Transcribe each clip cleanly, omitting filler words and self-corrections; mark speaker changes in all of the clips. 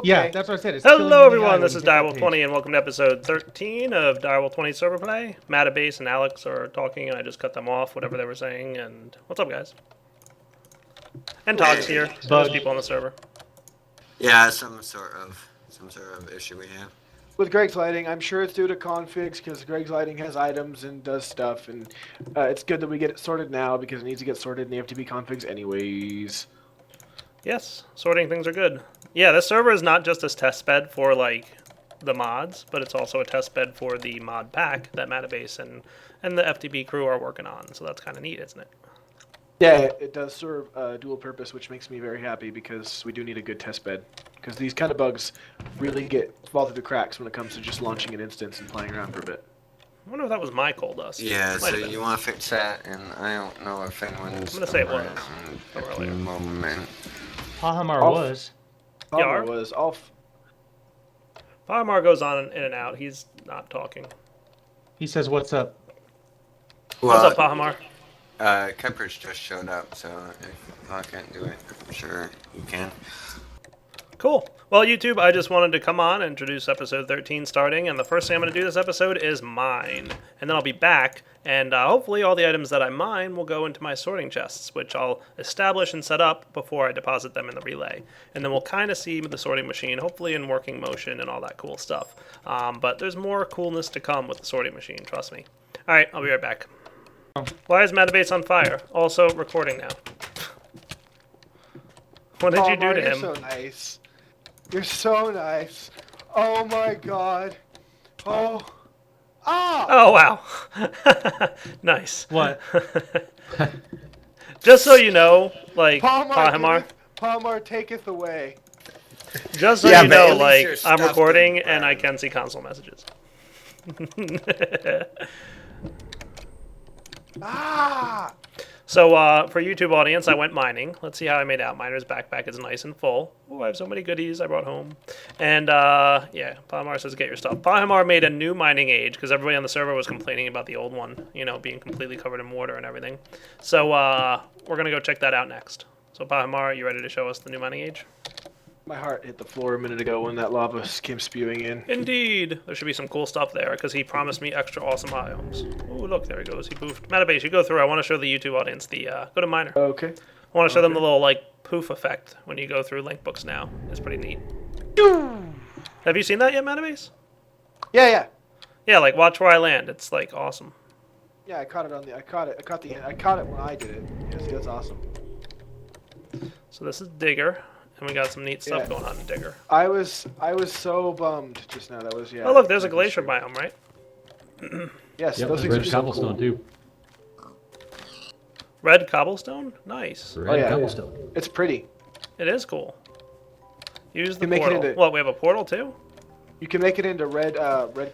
Speaker 1: Yeah, that's what I said. It's
Speaker 2: Hello everyone, this is Direwolf20 and welcome to episode 13 of Direwolf20's server play. Matabase and Alex are talking and I just cut them off, whatever they were saying, and what's up guys? And Todd's here, there's people on the server.
Speaker 3: Yeah, some sort of issue we have.
Speaker 4: With Greg's lighting, I'm sure it's due to configs because Greg's lighting has items and does stuff, and it's good that we get it sorted now because it needs to get sorted in the FTP configs anyways.
Speaker 2: Yes, sorting things are good. Yeah, this server is not just a test bed for like the mods, but it's also a test bed for the mod pack that Matabase and the FTP crew are working on, so that's kind of neat, isn't it?
Speaker 4: Yeah, it does serve a dual purpose, which makes me very happy because we do need a good test bed. Because these kind of bugs really fall through the cracks when it comes to just launching an instance and playing around for a bit.
Speaker 2: I wonder if that was my coal dust.
Speaker 3: Yeah, so you want to fix that, and I don't know if anyone's...
Speaker 2: I'm gonna say it was.
Speaker 3: At the moment.
Speaker 1: Pahamar was.
Speaker 4: Pahamar was off.
Speaker 2: Pahamar goes on in and out. He's not talking.
Speaker 1: He says, "What's up?"
Speaker 3: Well,
Speaker 2: what's up, Pahamar?
Speaker 3: Kemper's just showed up, so if I can't do it, I'm sure you can.
Speaker 2: Cool. Well, YouTube, I just wanted to come on and introduce episode 13 starting, and the first thing I'm going to do this episode is mine. And then I'll be back, and hopefully all the items that I mine will go into my sorting chests, which I'll establish and set up before I deposit them in the relay. And then we'll kind of see the sorting machine, hopefully in working motion and all that cool stuff. But there's more coolness to come with the sorting machine, trust me. Alright, I'll be right back. Why is Matabase on fire? Also recording now. What did you do to him?
Speaker 4: You're so nice. You're so nice. Oh my god. Oh. Ah!
Speaker 2: Oh, wow. Nice.
Speaker 1: What?
Speaker 2: Just so you know, like, Pahamar.
Speaker 4: Pahamar taketh away.
Speaker 2: Just so you know, like, I'm recording and I can see console messages.
Speaker 4: Ah!
Speaker 2: So, for YouTube audience, I went mining. Let's see how I made out. Miner's backpack is nice and full. Oh, I have so many goodies I brought home. And, yeah, Pahamar says get your stuff. Pahamar made a new mining age because everybody on the server was complaining about the old one, you know, being completely covered in water and everything. So, we're going to go check that out next. So, Pahamar, are you ready to show us the new mining age?
Speaker 4: My heart hit the floor a minute ago when that lava came spewing in.
Speaker 2: Indeed. There should be some cool stuff there, because he promised me extra awesome biomes. Oh, look, there he goes. He poofed. Matabase, you go through. I want to show the YouTube audience the, go to Miner.
Speaker 4: Okay.
Speaker 2: I want to show them the little, like, poof effect when you go through link books now. It's pretty neat. Have you seen that yet, Matabase?
Speaker 4: Yeah.
Speaker 2: Yeah, like, watch where I land. It's, like, awesome.
Speaker 4: Yeah, I caught it I caught it when I did it. Yeah, see, that's awesome.
Speaker 2: So this is Digger. And we got some neat stuff going on in Digger.
Speaker 4: I was so bummed just now. That was
Speaker 2: Oh look, there's a glacier biome, right?
Speaker 4: Yes,
Speaker 5: yep,
Speaker 4: those things
Speaker 5: red
Speaker 4: are
Speaker 5: cobblestone
Speaker 4: so cool.
Speaker 5: too.
Speaker 2: Red cobblestone? Nice.
Speaker 5: Red cobblestone.
Speaker 4: Yeah. It's pretty.
Speaker 2: It is cool. Use the
Speaker 4: make
Speaker 2: portal.
Speaker 4: it into,
Speaker 2: what, we have a portal too?
Speaker 4: You can make it into red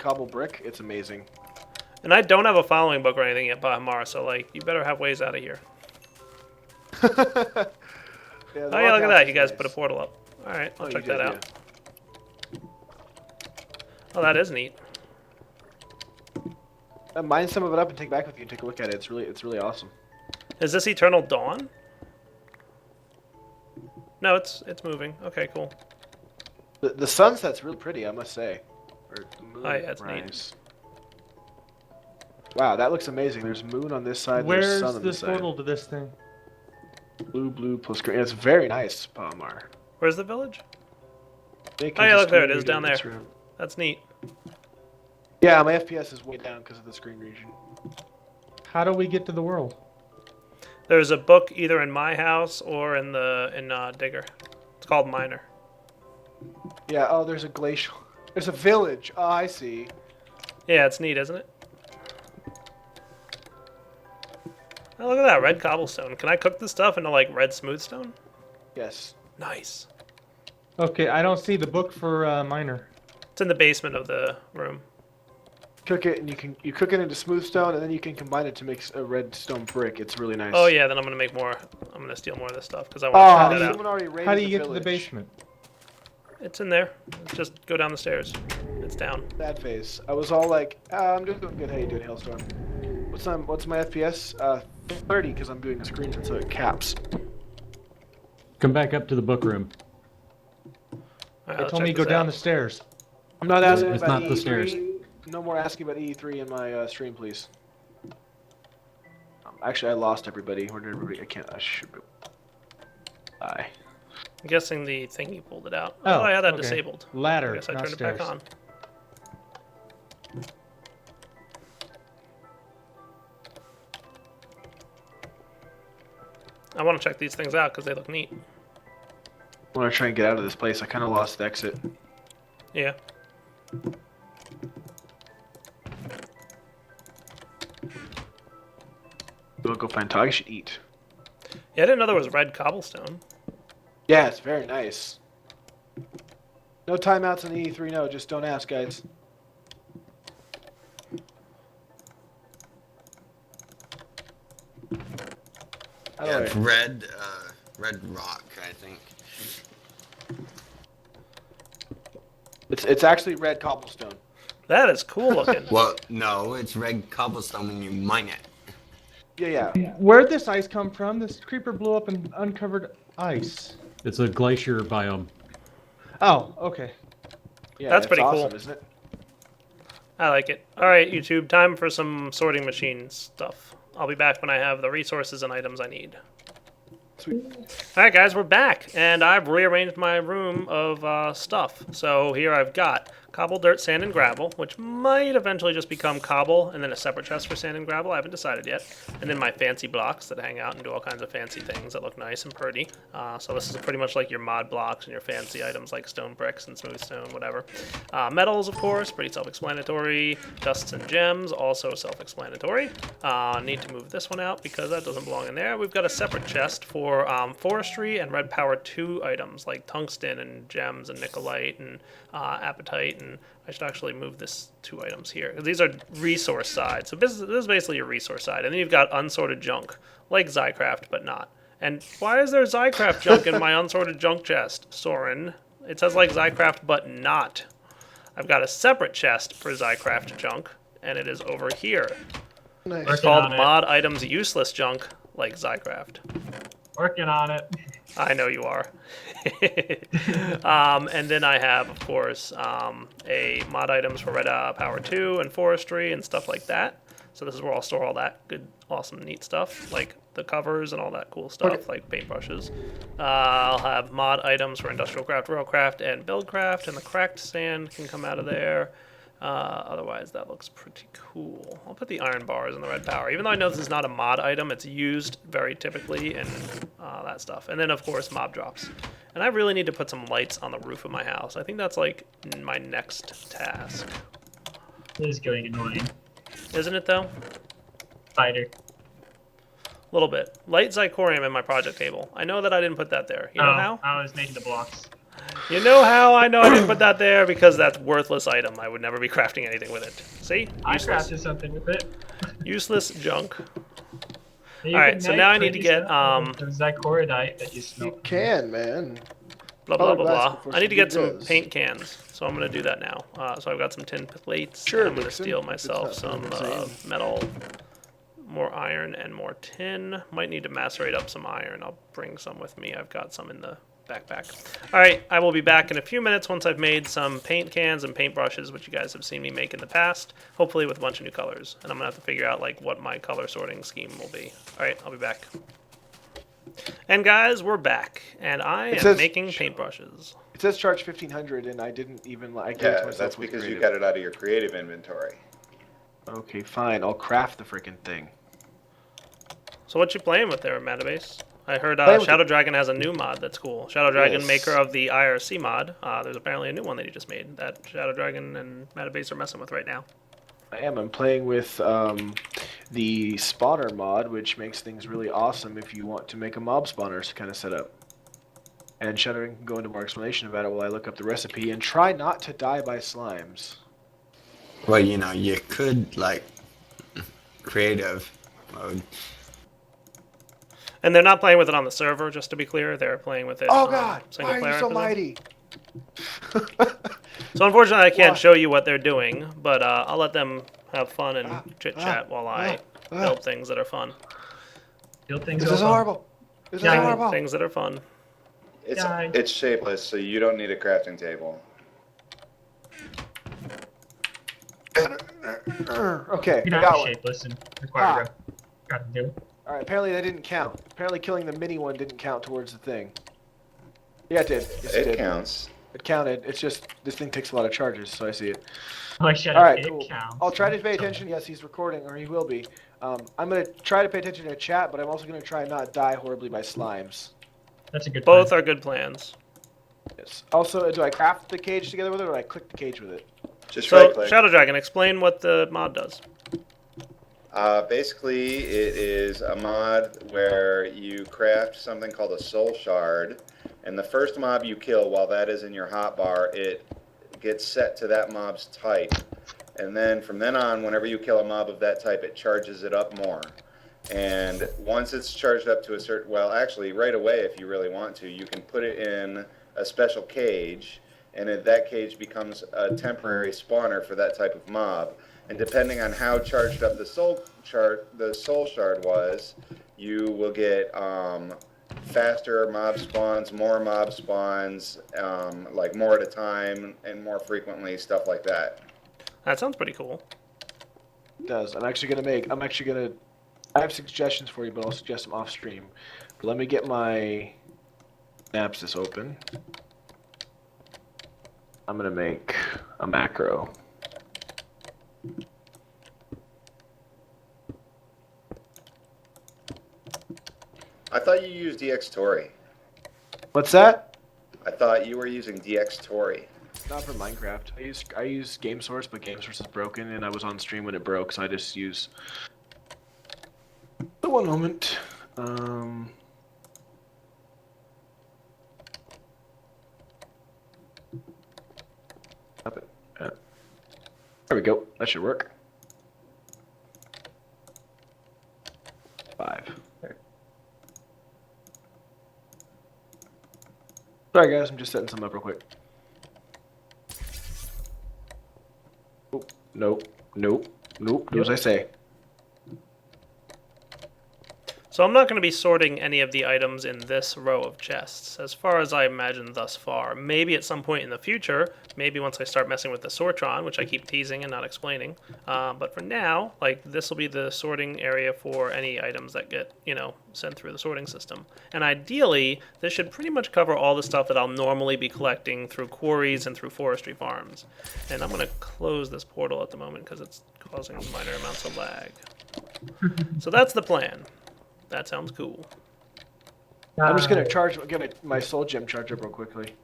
Speaker 4: cobble brick. It's amazing.
Speaker 2: And I don't have a following book or anything yet, Bahamar, so like you better have ways out of here.
Speaker 4: Yeah,
Speaker 2: oh yeah, look at that. You guys
Speaker 4: nice.
Speaker 2: put a portal up. Alright, I'll check that out.
Speaker 4: Yeah.
Speaker 2: Oh, that is neat.
Speaker 4: Mine some of it up and take it back with you and take a look at it. It's really awesome.
Speaker 2: Is this Eternal Dawn? No, it's moving. Okay, cool.
Speaker 4: The sunset's really pretty, I must say. Or the moon
Speaker 2: Oh yeah, it's neat.
Speaker 4: Wow, that looks amazing. There's moon on this side.
Speaker 1: Where's
Speaker 4: there's sun on
Speaker 1: this
Speaker 4: this
Speaker 1: portal
Speaker 4: side.
Speaker 1: to this thing?
Speaker 4: Blue plus green. It's very nice, Palmar.
Speaker 2: Where's the village? Oh yeah, look there it is down there. That's neat.
Speaker 4: Yeah, my FPS is way down because of the screen region.
Speaker 1: How do we get to the world?
Speaker 2: There's a book either in my house or in Digger. It's called Miner.
Speaker 4: Yeah. Oh, there's a glacial. There's a village. Oh, I see.
Speaker 2: Yeah, it's neat, isn't it? Oh, look at that red cobblestone. Can I cook this stuff into like red smooth stone?
Speaker 4: Yes.
Speaker 2: Nice.
Speaker 1: Okay, I don't see the book for Miner.
Speaker 2: It's in the basement of the room.
Speaker 4: Cook it, and you cook it into smooth stone, and then you can combine it to make a red stone brick. It's really nice.
Speaker 2: Oh yeah, then I'm gonna make more. I'm gonna steal more of this stuff because I want to try that out.
Speaker 4: How
Speaker 1: do you get to the basement?
Speaker 2: It's in there. Just go down the stairs. It's down.
Speaker 4: Bad phase. I was all like, I'm doing good. How you doing, Hailstorm? What's my FPS? 30, because I'm doing a screen, so it caps.
Speaker 5: Come back up to the book room.
Speaker 2: Alright,
Speaker 1: They
Speaker 2: let's
Speaker 1: told me
Speaker 2: check
Speaker 1: to go
Speaker 2: this
Speaker 1: down
Speaker 2: out.
Speaker 1: the stairs.
Speaker 4: I'm not asking
Speaker 5: It's
Speaker 4: about
Speaker 5: not the
Speaker 4: E3.
Speaker 5: stairs.
Speaker 4: No more asking about E3 in my stream, please. Actually, I lost everybody. Where did everybody? I can't. I should. Bye.
Speaker 2: I'm guessing the thingy pulled it out. I
Speaker 1: Oh,
Speaker 2: thought I had that
Speaker 1: okay.
Speaker 2: disabled.
Speaker 1: Ladder,
Speaker 2: I guess I
Speaker 1: not
Speaker 2: turned
Speaker 1: stairs.
Speaker 2: it back on. I want to check these things out because they look neat.
Speaker 4: I want to try and get out of this place. I kind of lost the exit.
Speaker 2: Yeah.
Speaker 4: We'll go find Todd. I should eat.
Speaker 2: Yeah, I didn't know there was red cobblestone.
Speaker 4: Yeah, it's very nice. No timeouts on the E3. No, just don't ask, guys.
Speaker 3: Yeah, it's red rock, I think.
Speaker 4: It's actually red cobblestone.
Speaker 2: That is cool looking.
Speaker 3: Well, no, it's red cobblestone when you mine it.
Speaker 4: Yeah.
Speaker 1: Where'd this ice come from? This creeper blew up and uncovered ice.
Speaker 5: It's a glacier biome.
Speaker 1: Oh, okay.
Speaker 4: Yeah,
Speaker 2: That's
Speaker 4: it's
Speaker 2: pretty
Speaker 4: awesome,
Speaker 2: cool.
Speaker 4: isn't it?
Speaker 2: I like it. Alright, YouTube, time for some sorting machine stuff. I'll be back when I have the resources and items I need.
Speaker 4: Sweet.
Speaker 2: Alright guys, we're back, and I've rearranged my room of stuff. So here I've got cobble, dirt, sand, and gravel, which might eventually just become cobble, and then a separate chest for sand and gravel. I haven't decided yet. And then my fancy blocks that hang out and do all kinds of fancy things that look nice and pretty. So this is pretty much like your mod blocks and your fancy items like stone bricks and smooth stone, whatever. Metals, of course, pretty self-explanatory. Dusts and gems, also self-explanatory. Need to move this one out because that doesn't belong in there. We've got a separate chest for forestry and red power 2 items like tungsten and gems and nickelite and apatite, and I should actually move this 2 items here because these are resource side. So this is basically your resource side, and then you've got unsorted junk like Zycraft, but not. And why is there Zycraft junk in my unsorted junk chest, Soren? It says like Zycraft, but not. I've got a separate chest for Zycraft junk, and it is over here.
Speaker 4: Nice.
Speaker 2: It's called mod items useless junk like Zycraft.
Speaker 6: Working on it.
Speaker 2: I know you are. And then I have, of course, a mod items for red power 2 and forestry and stuff like that. So this is where I'll store all that good, awesome, neat stuff, like the covers and all that cool stuff, like paintbrushes. I'll have mod items for industrial craft, railcraft, and buildcraft, and the cracked sand can come out of there. Otherwise, that looks pretty cool. I'll put the iron bars in the red power. Even though I know this is not a mod item, it's used very typically in that stuff. And then, of course, mob drops. And I really need to put some lights on the roof of my house. I think that's, like, my next task.
Speaker 6: This is getting annoying.
Speaker 2: Isn't it, though?
Speaker 6: Spider.
Speaker 2: A little bit. Light Zycorium in my project table. I know that I didn't put that there. You know how?
Speaker 6: I was making the blocks.
Speaker 2: You know how I know I didn't put that there? Because that's worthless item. I would never be crafting anything with it. See?
Speaker 6: I
Speaker 2: Useless.
Speaker 6: crafted something with it.
Speaker 2: Useless junk.
Speaker 6: You
Speaker 2: All right,
Speaker 6: can
Speaker 2: so
Speaker 6: make
Speaker 2: now I need to
Speaker 6: pretty
Speaker 2: get
Speaker 6: stuff with the Zycoridite that you smelt.
Speaker 4: You can, man.
Speaker 2: blah blah
Speaker 4: Colored
Speaker 2: blah
Speaker 4: glass
Speaker 2: blah.
Speaker 4: before
Speaker 2: I need to
Speaker 4: she
Speaker 2: get some
Speaker 4: does.
Speaker 2: paint cans, so I'm gonna do that now. So I've got some tin plates.
Speaker 4: Sure,
Speaker 2: and I'm gonna
Speaker 4: Nixon,
Speaker 2: steal
Speaker 4: if it's
Speaker 2: myself
Speaker 4: not
Speaker 2: some
Speaker 4: insane.
Speaker 2: metal, more iron, and more tin. Might need to macerate up some iron. I'll bring some with me. I've got some in the backpack. All right, I will be back in a few minutes once I've made some paint cans and paint brushes, which you guys have seen me make in the past, hopefully with a bunch of new colors. And I'm gonna have to figure out like what my color sorting scheme will be. All right, I'll be back. And guys, we're back, and I am
Speaker 4: says-
Speaker 2: making paintbrushes.
Speaker 4: It says charge 1,500, and I didn't even like. I gave it to
Speaker 7: Yeah,
Speaker 4: myself
Speaker 7: that's
Speaker 4: with
Speaker 7: because you
Speaker 4: creative.
Speaker 7: got it out of your creative inventory.
Speaker 4: Okay, fine. I'll craft the freaking thing.
Speaker 2: So what you playing with there, Metabase? I heard
Speaker 4: Playing with
Speaker 2: Shadow Dragon has a new mod that's cool. Shadow Dragon,
Speaker 4: Yes.
Speaker 2: maker of the IRC mod. There's apparently a new one that he just made that Shadow Dragon and Metabase are messing with right now.
Speaker 4: I am. I'm playing with the spawner mod, which makes things really awesome if you want to make a mob spawner kind of setup. And Shadow Dragon can go into more explanation about it while I look up the recipe and try not to die by slimes.
Speaker 3: Well, you know, you could, like, creative mode.
Speaker 2: And they're not playing with it on the server, just to be clear. They're playing with it
Speaker 4: Oh
Speaker 2: on
Speaker 4: God!
Speaker 2: single
Speaker 4: Why
Speaker 2: player.
Speaker 4: are you so
Speaker 2: I presume.
Speaker 4: mighty?
Speaker 2: So unfortunately, I can't
Speaker 4: Why?
Speaker 2: show you what they're doing, but I'll let them have fun and chit chat while I build things that are fun.
Speaker 6: Build things
Speaker 4: This is
Speaker 6: up.
Speaker 4: horrible. This is
Speaker 6: Yeah,
Speaker 4: horrible.
Speaker 2: Things that are fun.
Speaker 6: Die.
Speaker 7: It's shapeless, so you don't need a crafting table.
Speaker 4: Okay,
Speaker 6: You
Speaker 4: I
Speaker 6: know,
Speaker 4: got one.
Speaker 6: shapeless and require got to do.
Speaker 4: All right, apparently that didn't count. Apparently killing the mini one didn't count towards the thing. Yeah, it did. Yes, it
Speaker 7: It
Speaker 4: did.
Speaker 7: counts.
Speaker 4: It counted. It's just this thing takes a lot of charges, so I see it.
Speaker 6: Oh, shut
Speaker 4: All
Speaker 6: up.
Speaker 4: right,
Speaker 6: It
Speaker 4: cool.
Speaker 6: counts.
Speaker 4: I'll try to pay attention. Yes, he's recording, or he will be. I'm gonna try to pay attention to chat, but I'm also gonna try and not die horribly by slimes.
Speaker 6: That's a good
Speaker 2: Both
Speaker 6: plan.
Speaker 2: are good plans.
Speaker 4: Yes. Also, do I craft the cage together with it, or do I click the cage with it?
Speaker 7: Just
Speaker 2: So,
Speaker 7: right click.
Speaker 2: Shadow Dragon, explain what the mod does.
Speaker 7: Basically, it is a mod where you craft something called a soul shard, and the first mob you kill while that is in your hotbar, it gets set to that mob's type. And then from then on, whenever you kill a mob of that type, it charges it up more. And once it's charged up to a certain, well, actually, right away, if you really want to, you can put it in a special cage, and that cage becomes a temporary spawner for that type of mob. And depending on how charged up the soul shard was, you will get faster mob spawns, more mob spawns, like more at a time and more frequently, stuff like that.
Speaker 2: That sounds pretty cool.
Speaker 4: It does. I have suggestions for you, but I'll suggest them off stream. But let me get my Synapsis open. I'm gonna make a macro.
Speaker 7: I thought you used DX Tori.
Speaker 4: What's that?
Speaker 7: I thought you were using DX Tori.
Speaker 4: Not for Minecraft. I use GameSource, but GameSource is broken, and I was on stream when it broke, so I just use. One moment. Stop it. There we go. That should work. 5. Sorry guys, I'm just setting some up real quick. Oh, nope, nope, nope. Do as I say.
Speaker 2: So I'm not going to be sorting any of the items in this row of chests, as far as I imagine thus far. Maybe at some point in the future, maybe once I start messing with the sortron, which I keep teasing and not explaining. But for now, like, this will be the sorting area for any items that get, sent through the sorting system. And ideally, this should pretty much cover all the stuff that I'll normally be collecting through quarries and through forestry farms. And I'm going to close this portal at the moment because it's causing minor amounts of lag. So that's the plan. That sounds cool.
Speaker 4: I'm just gonna get my soul gem charge up real quickly.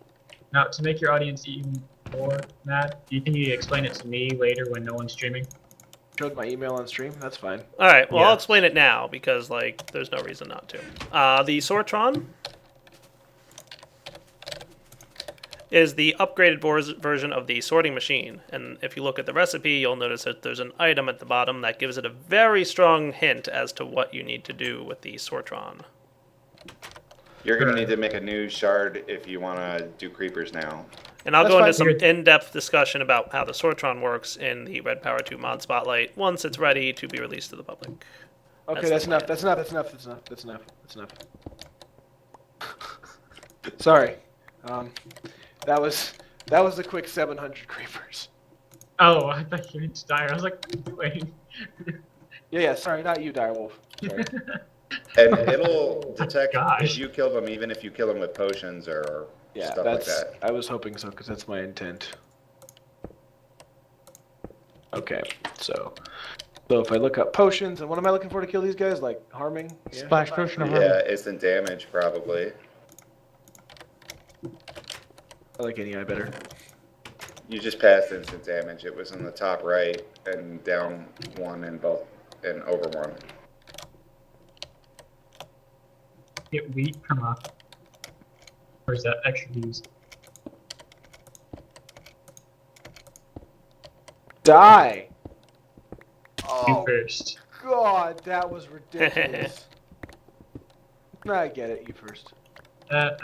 Speaker 6: Now, to make your audience even more mad, do you think you explain it to me later when no one's streaming?
Speaker 4: Showed my email on stream. That's fine.
Speaker 2: All right, well,
Speaker 6: Yeah.
Speaker 2: I'll explain it now because, there's no reason not to. The Sortron is the upgraded version of the sorting machine. And if you look at the recipe, you'll notice that there's an item at the bottom that gives it a very strong hint as to what you need to do with the Sortron.
Speaker 7: You're going to need to make a new shard if you want to do creepers now.
Speaker 2: And I'll
Speaker 4: That's
Speaker 2: go into
Speaker 4: fine.
Speaker 2: some in-depth discussion about how the Sortron works in the Red Power 2 mod spotlight once it's ready to be released to the public.
Speaker 4: Okay,
Speaker 2: That's
Speaker 4: that's
Speaker 2: the
Speaker 4: enough.
Speaker 2: plan.
Speaker 4: That's enough. Sorry. That was a quick 700 creepers.
Speaker 6: Oh, I thought you meant to die. I was like, what are you doing?
Speaker 4: Yeah. Sorry, not you, Direwolf. Sorry.
Speaker 7: And it'll detect
Speaker 6: Gosh.
Speaker 7: if you kill them, even if you kill them with potions or
Speaker 4: Yeah,
Speaker 7: stuff like
Speaker 4: that's.
Speaker 7: that.
Speaker 4: I was hoping so because that's my intent. Okay, so if I look up potions, and what am I looking for to kill these guys? Like harming? Yeah.
Speaker 1: Splash potion or
Speaker 7: Yeah,
Speaker 1: harmony.
Speaker 7: instant damage probably.
Speaker 4: I like any eye better.
Speaker 7: You just passed instant damage. It was in the top right and down one and over one.
Speaker 6: Get wheat from a... Or is that extra used?
Speaker 4: Die!
Speaker 6: You
Speaker 4: Oh
Speaker 6: first.
Speaker 4: God, that was ridiculous. I get it. You first.
Speaker 2: Hey,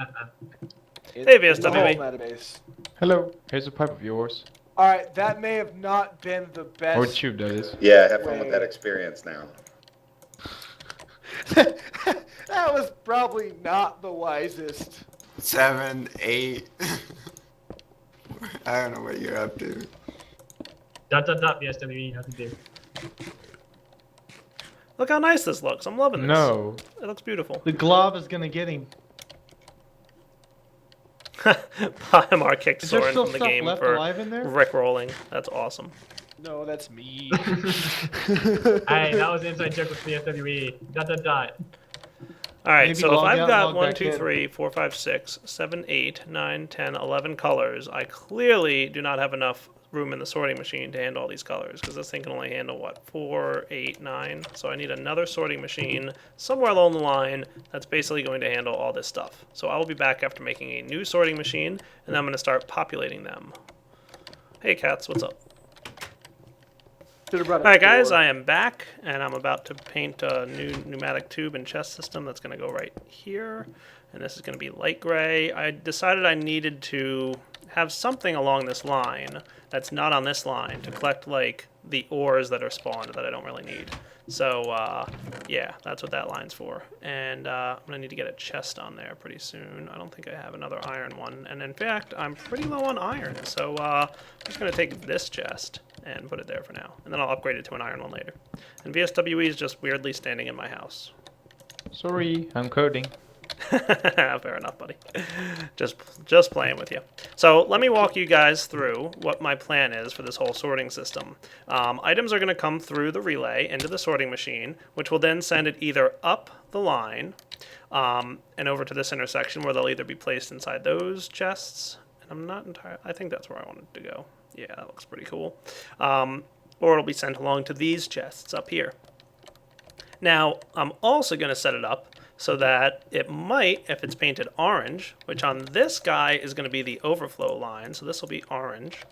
Speaker 2: VSWB.
Speaker 4: In the whole database.
Speaker 8: Hello, here's a pipe of yours.
Speaker 4: All right, that may have not been the best.
Speaker 8: Or tube, that is.
Speaker 7: Yeah, have fun with
Speaker 4: Wait.
Speaker 7: that experience now.
Speaker 4: That was probably not the wisest.
Speaker 3: 7, 8. I don't know what you're up to.
Speaker 6: BSWE, how to do.
Speaker 2: Look how nice this looks. I'm loving this.
Speaker 8: No.
Speaker 2: It looks beautiful.
Speaker 1: The glob is gonna get him.
Speaker 2: Paimar kicked
Speaker 1: Is there
Speaker 2: Soren
Speaker 1: still
Speaker 2: from the
Speaker 1: stuff
Speaker 2: game
Speaker 1: left
Speaker 2: for
Speaker 1: alive in there?
Speaker 2: rickrolling. That's awesome.
Speaker 4: No, that's me.
Speaker 6: Hey, that was an inside joke with BSWE.
Speaker 2: All right,
Speaker 1: Maybe
Speaker 2: so if
Speaker 1: log
Speaker 2: I've
Speaker 1: out,
Speaker 2: got
Speaker 1: log
Speaker 2: 1,
Speaker 1: back
Speaker 2: 2,
Speaker 1: in.
Speaker 2: 3, 4, 5, 6, 7, 8, 9, 10, 11 colors, I clearly do not have enough room in the sorting machine to handle all these colors, because this thing can only handle, what, 4, 8, 9? So I need another sorting machine somewhere along the line that's basically going to handle all this stuff. So I will be back after making a new sorting machine, and then I'm going to start populating them. Hey, cats, what's up? Alright guys, I am back, and I'm about to paint a new pneumatic tube and chest system that's going to go right here. And this is going to be light gray. I decided I needed to have something along this line that's not on this line to collect, like, the ores that are spawned that I don't really need. So, yeah, that's what that line's for. And I'm going to need to get a chest on there pretty soon. I don't think I have another iron one. And in fact, I'm pretty low on iron. So I'm just going to take this chest and put it there for now. And then I'll upgrade it to an iron one later. And VSWE is just weirdly standing in my house.
Speaker 8: Sorry, I'm coding.
Speaker 2: Fair enough, buddy. Just playing with you. So let me walk you guys through what my plan is for this whole sorting system. Items are going to come through the relay into the sorting machine, which will then send it either up the line and over to this intersection where they'll either be placed inside those chests. And I'm not entirely... I think that's where I wanted to go. Yeah, that looks pretty cool. Or it'll be sent along to these chests up here. Now, I'm also going to set it up so that it might, if it's painted orange, which on this guy is going to be the overflow line, so this will be orange.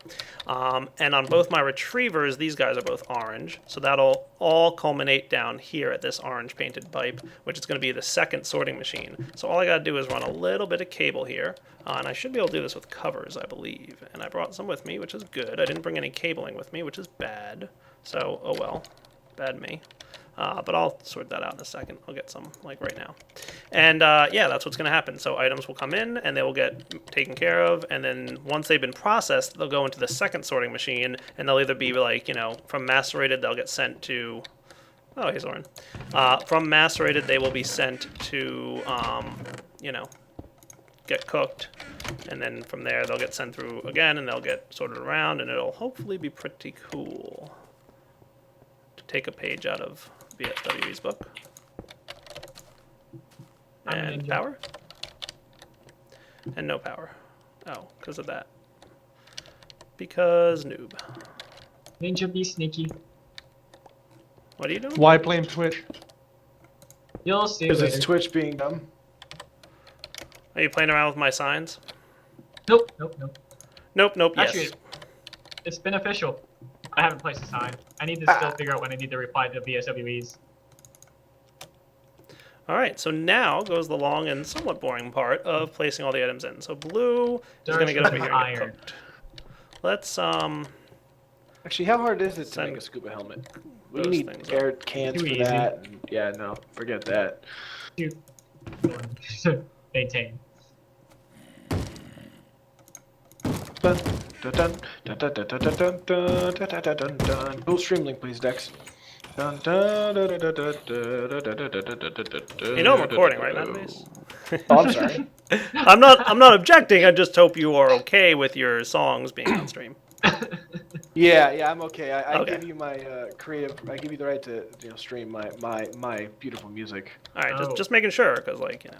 Speaker 2: And on both my retrievers, these guys are both orange, so that'll all culminate down here at this orange painted pipe, which is going to be the second sorting machine. So all I got to do is run a little bit of cable here, and I should be able to do this with covers, I believe. And I brought some with me, which is good. I didn't bring any cabling with me, which is bad. So, oh well, bad me. But I'll sort that out in a second. I'll get some, like, right now. And, yeah, that's what's going to happen. So items will come in, and they will get taken care of, and then once they've been processed, they'll go into the second sorting machine, and they'll either be, like, you know, from macerated, they'll get sent to... Oh, hey, Soren. From macerated, they will be sent to, you know, get cooked, and then from there, they'll get sent through again, and they'll get sorted around, and it'll hopefully be pretty cool to take a page out of BSWE's book. And power. And no power. Oh, because of that. Because noob.
Speaker 6: Ninja be sneaky.
Speaker 2: What are you doing?
Speaker 1: Why blame Twitch?
Speaker 6: You'll see
Speaker 4: Because
Speaker 6: later.
Speaker 4: it's Twitch being dumb.
Speaker 2: Are you playing around with my signs?
Speaker 6: Nope.
Speaker 2: Nope,
Speaker 6: Actually,
Speaker 2: yes.
Speaker 6: it's been official. I haven't placed a sign. I need to still figure out when I need to reply to BSWEs.
Speaker 2: Alright, so now goes the long and somewhat boring part of placing all the items in. So blue is going to get over here and get
Speaker 6: Iron.
Speaker 2: cooked. Let's,
Speaker 4: Actually, how hard is it to
Speaker 2: Send
Speaker 4: make a scuba helmet? We
Speaker 2: those
Speaker 4: need
Speaker 2: things
Speaker 4: air cans
Speaker 6: Too
Speaker 4: for
Speaker 6: easy.
Speaker 4: that. And, yeah, no, forget that.
Speaker 6: Maintain.
Speaker 4: Dun, dun, dun, dun, dun, dun, dun, dun, dun, dun, dun, dun, dun. Full stream link, please, Dex. Dun, dun, dun, dun, dun, dun, dun, dun, dun, dun, dun, dun,
Speaker 2: you know I'm
Speaker 4: dun,
Speaker 2: recording,
Speaker 4: dun,
Speaker 2: right,
Speaker 4: dun.
Speaker 2: Matt Mace?
Speaker 4: Oh, I'm sorry.
Speaker 2: I'm not objecting, I just hope you are okay with your songs being on stream.
Speaker 4: Yeah, I'm okay. I
Speaker 2: Okay.
Speaker 4: give you my creative. I give you the right to stream my beautiful music.
Speaker 2: Alright,
Speaker 6: Oh.
Speaker 2: just making sure, because, like, you know.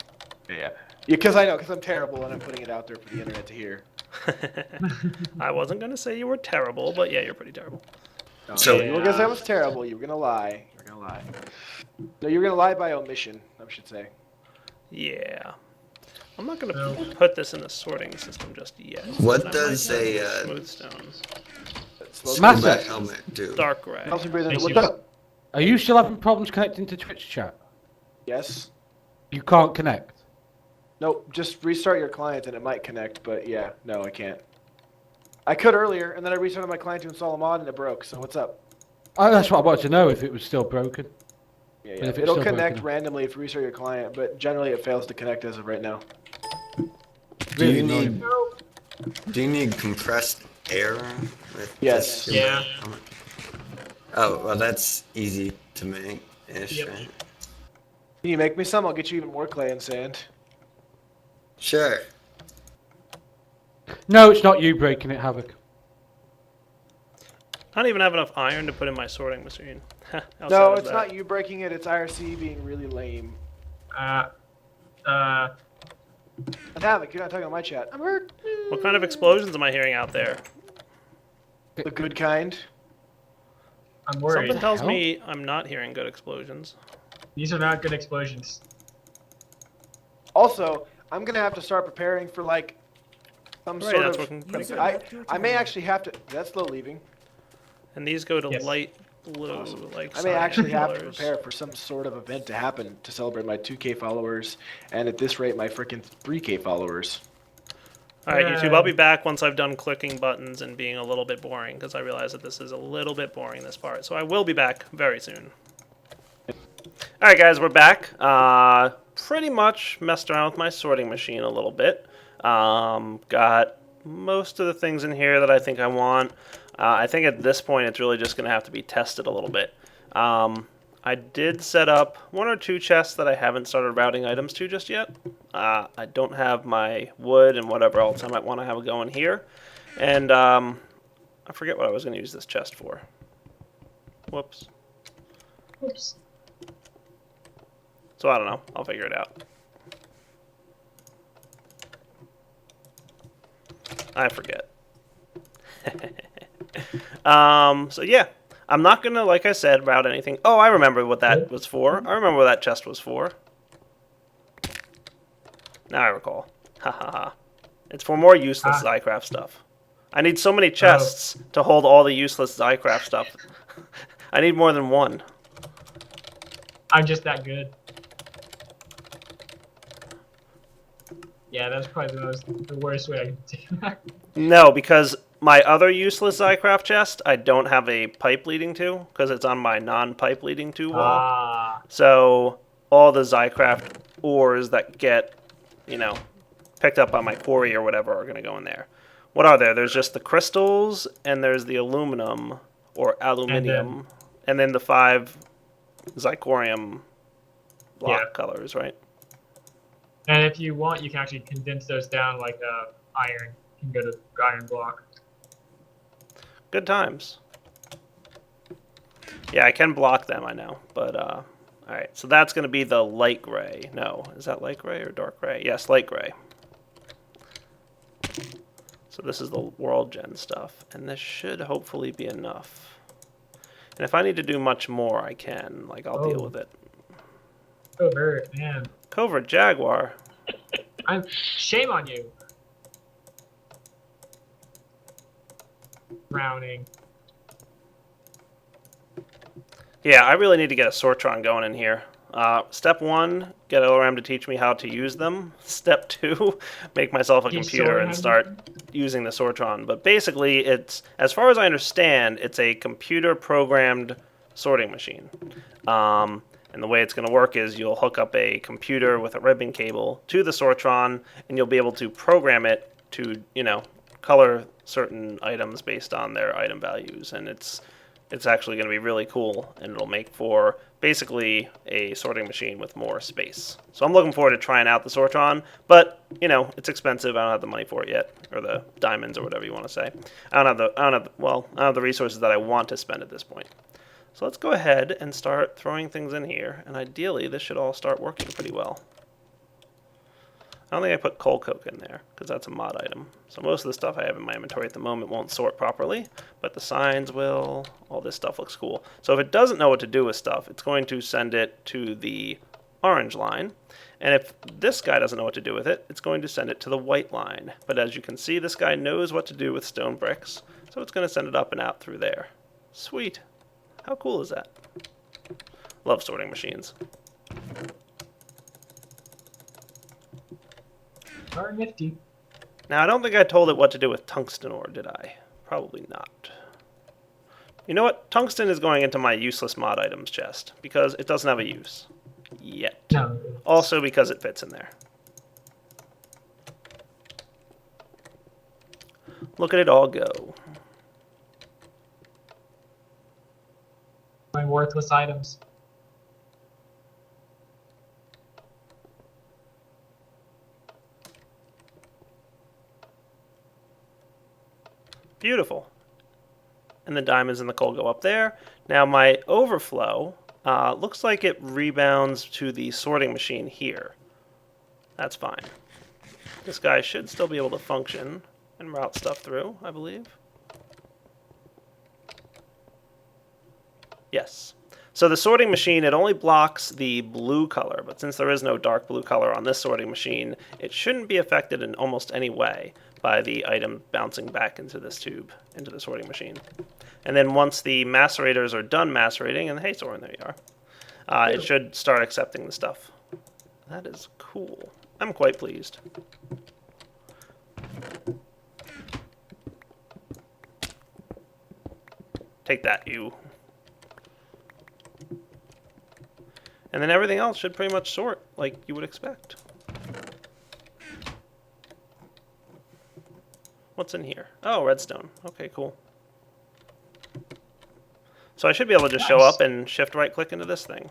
Speaker 4: Yeah. Because I know, because I'm terrible and I'm putting it out there for the internet to hear.
Speaker 2: I wasn't going to say you were terrible, but yeah, you're pretty terrible.
Speaker 4: No,
Speaker 3: So-
Speaker 4: you were gonna say I was terrible. You were gonna lie. You were gonna lie. No, you were gonna lie by omission. I should say.
Speaker 2: Yeah. I'm not going to put this in the sorting system just yet.
Speaker 3: What
Speaker 2: but I
Speaker 3: does
Speaker 2: might
Speaker 3: a,
Speaker 2: do smooth stones?
Speaker 5: Massive.
Speaker 3: scuba helmet do?
Speaker 2: Dark gray.
Speaker 4: Nelson breathing.
Speaker 6: Makes
Speaker 4: What's
Speaker 6: you-
Speaker 4: up?
Speaker 5: Are you still having problems connecting to Twitch chat?
Speaker 4: Yes.
Speaker 5: You can't connect.
Speaker 4: Nope. Just restart your client and it might connect. But yeah, no, I can't. I could earlier, and then I restarted my client to install a mod and it broke. So what's up?
Speaker 5: Oh, that's what I wanted to know, if it was still broken.
Speaker 4: Yeah,
Speaker 5: if it's
Speaker 4: it'll
Speaker 5: still
Speaker 4: connect
Speaker 5: broken.
Speaker 4: randomly if you restart your client, but generally it fails to connect as of right now.
Speaker 3: Do
Speaker 5: really
Speaker 3: you
Speaker 5: annoying.
Speaker 3: need do you need compressed air with
Speaker 4: Yes.
Speaker 3: this?
Speaker 6: Yeah.
Speaker 3: Oh well, that's easy to make ish.
Speaker 6: Yep.
Speaker 3: Right?
Speaker 4: Can you make me some? I'll get you even more clay and sand.
Speaker 3: Sure.
Speaker 5: No, it's not you breaking it, Havoc.
Speaker 2: I don't even have enough iron to put in my sorting machine. How
Speaker 4: No,
Speaker 2: sad is
Speaker 4: it's
Speaker 2: that?
Speaker 4: not you breaking it. It's IRC being really lame.
Speaker 6: Uh,
Speaker 4: And Havoc, you're not talking to my chat. I'm hurt.
Speaker 2: What kind of explosions am I hearing out there?
Speaker 4: The good kind.
Speaker 6: I'm worried.
Speaker 2: Something tells
Speaker 5: hell?
Speaker 2: me I'm not hearing good explosions.
Speaker 6: These are not good explosions.
Speaker 4: Also, I'm gonna have to start preparing for like some
Speaker 2: Right,
Speaker 4: sort
Speaker 2: that's
Speaker 4: of.
Speaker 2: working pretty good.
Speaker 4: I may actually have to. That's slow leaving.
Speaker 2: And these go to
Speaker 6: Yes.
Speaker 2: light blue, like
Speaker 4: I may
Speaker 2: cyan
Speaker 4: actually have to
Speaker 2: colors.
Speaker 4: prepare for some sort of event to happen to celebrate my 2K followers, and at this rate, my freaking 3K followers.
Speaker 2: Alright, YouTube, I'll be back once I've done clicking buttons and being a little bit boring, because I realize that this is a little bit boring, this part. So I will be back very soon. Alright guys, we're back. Pretty much messed around with my sorting machine a little bit. Got most of the things in here that I think I want. I think at this point it's really just going to have to be tested a little bit. I did set up 1 or 2 chests that I haven't started routing items to just yet. I don't have my wood and whatever else I might want to have going here. And I forget what I was going to use this chest for. Whoops.
Speaker 6: Oops.
Speaker 2: So I don't know. I'll figure it out. I forget. So yeah. I'm not gonna, like I said, route anything. Oh, I remember what that was for. I remember what that chest was for. Now I recall. Ha ha ha. It's for more useless Zycraft stuff. I need so many chests to hold all the useless Zycraft stuff. I need more than one.
Speaker 6: I'm just that good. Yeah, that's probably the worst way I can do that.
Speaker 2: No, because my other useless Zycraft chest, I don't have a pipe leading to, because it's on my non-pipe leading to wall.
Speaker 6: Ah.
Speaker 2: So all the Zycraft ores that get, you know, picked up by my quarry or whatever are going to go in there. What are there? There's just the crystals, and there's the aluminum, or aluminium, and then the 5 Zycorium block colors, right?
Speaker 6: And if you want, you can actually condense those down like iron. You can go to iron block.
Speaker 2: Good times. Yeah, I can block them, I know. But, alright. So that's going to be the light gray. No, is that light gray or dark gray? Yes, light gray. So this is the world gen stuff. And this should hopefully be enough. And if I need to do much more, I can. Like, I'll deal with it.
Speaker 6: Covert, man.
Speaker 2: Covert Jaguar.
Speaker 6: Shame on you. Drowning.
Speaker 2: Yeah, I really need to get a Sortron going in here. Step 1, get ORM to teach me how to use them. Step 2, make myself a computer and start using the Sortron. But basically, it's, as far as I understand, it's a computer-programmed sorting machine. And the way it's going to work is you'll hook up a computer with a ribbon cable to the Sortron, and you'll be able to program it to, you know, color certain items based on their item values. And it's actually going to be really cool, and it'll make for basically a sorting machine with more space. So I'm looking forward to trying out the Sortron, but you know, it's expensive. I don't have the money for it yet, or the diamonds, or whatever you want to say. I don't have the resources that I want to spend at this point. So let's go ahead and start throwing things in here, and ideally this should all start working pretty well. I don't think I put coal coke in there, because that's a mod item. So most of the stuff I have in my inventory at the moment won't sort properly, but the signs will. All this stuff looks cool. So if it doesn't know what to do with stuff, it's going to send it to the orange line. And if this guy doesn't know what to do with it, it's going to send it to the white line. But as you can see, this guy knows what to do with stone bricks, so it's going to send it up and out through there. Sweet. How cool is that? Love sorting machines.
Speaker 6: Are nifty.
Speaker 2: Now, I don't think I told it what to do with tungsten ore, did I? Probably not. You know what? Tungsten is going into my useless mod items chest, because it doesn't have a use. Yet.
Speaker 6: No.
Speaker 2: Also because it fits in there. Look at it all go.
Speaker 6: My worthless items.
Speaker 2: Beautiful. And the diamonds and the coal go up there. Now my overflow looks like it rebounds to the sorting machine here. That's fine. This guy should still be able to function and route stuff through, I believe. Yes. So the sorting machine, it only blocks the blue color, but since there is no dark blue color on this sorting machine, it shouldn't be affected in almost any way by the item bouncing back into this tube, into the sorting machine. And then once the macerators are done macerating, and hey Soren, there you are, it should start accepting the stuff. That is cool. I'm quite pleased. Take that, you. And then everything else should pretty much sort like you would expect. What's in here? Oh, redstone. Okay, cool. So I should be able to just show up and shift right click into this thing.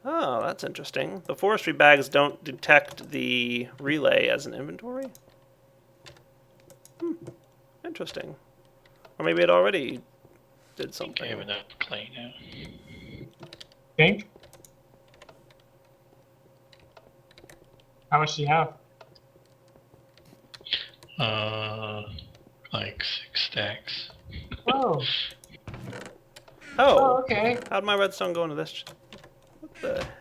Speaker 2: Oh, that's interesting. The forestry bags don't detect the relay as an inventory? Interesting. Or maybe it already did something.
Speaker 9: Okay, with that clay now.
Speaker 6: Think? How much do you have?
Speaker 9: Like 6 stacks.
Speaker 6: Oh.
Speaker 2: Oh,
Speaker 6: Okay.
Speaker 2: how'd my redstone go into this? What the heck?